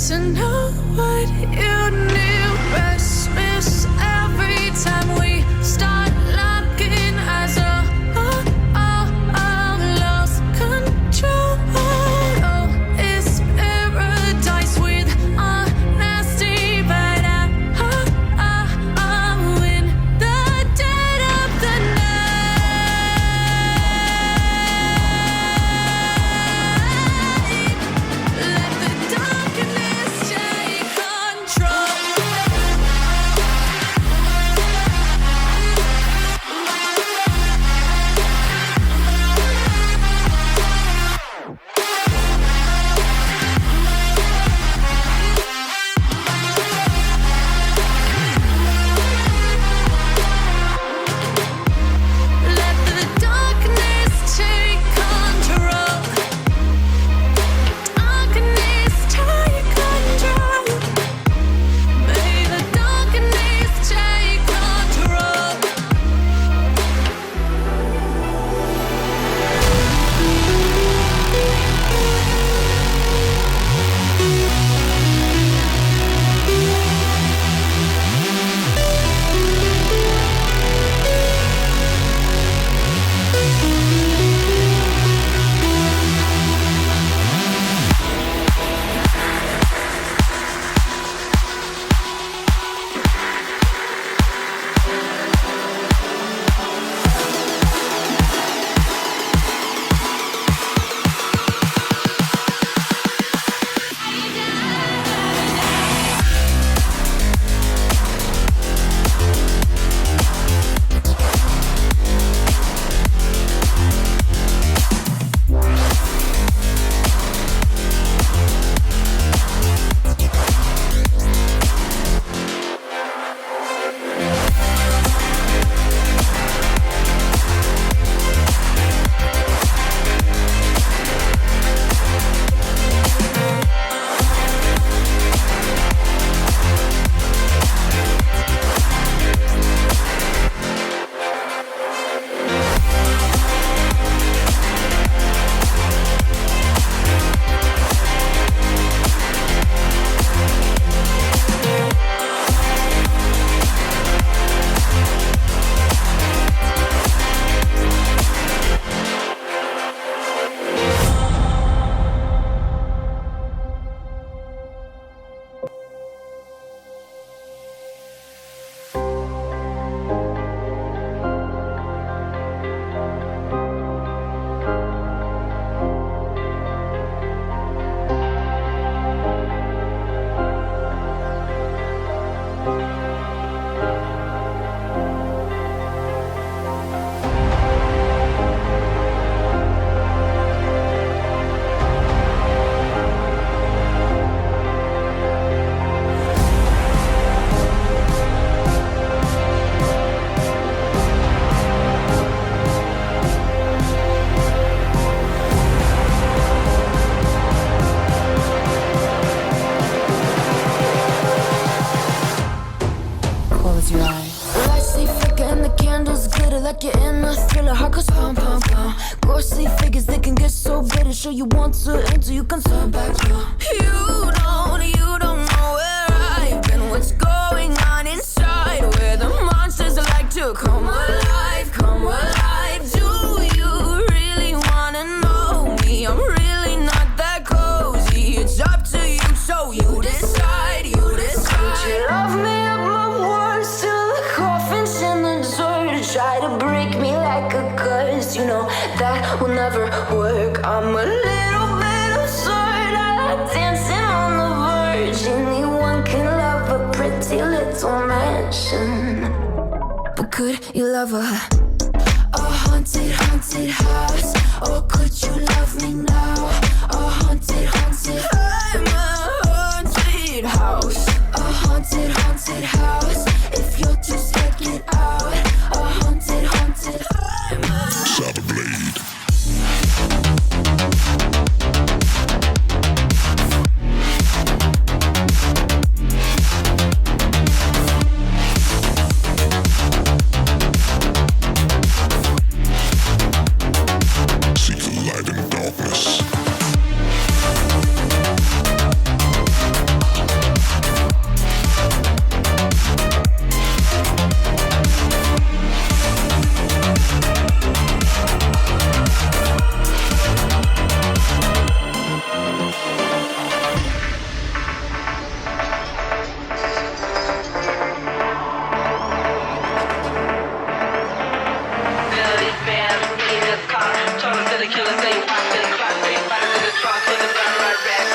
to know what you knew. Restless every time we start looking as a lost control. Oh, it's paradise with honesty, but I'm in the dead of the night. Let the darkness take control. Let the darkness take control. Darkness take control. May the darkness take control. Close your eyes. Lights stay flicker and the candles glitter like you're in a thriller. Heart goes pum pum pum. Ghostly figures, they can get so bitter. Sure you want to enter, you can turn back now. You don't know where I've been. What's going on inside? Where the monsters like to come alive, come alive. Do you really wanna know me? I'm really not that cozy. It's up to you, so you decide, you decide. Could you love me up my words till the coffin's in the dirt? Try to break me like a curse, you know that will never work. I'm a little bit absurd. I like dancing on the verge. Anyone can love a pretty little mansion, but could you love a haunted, haunted house? Or could you love me now? A haunted, haunted. I'm a haunted house. A haunted, haunted house. If you're too scared, get out. A haunted, haunted. I'm a Saber Blade. Seek the light in darkness. to the sunrise red.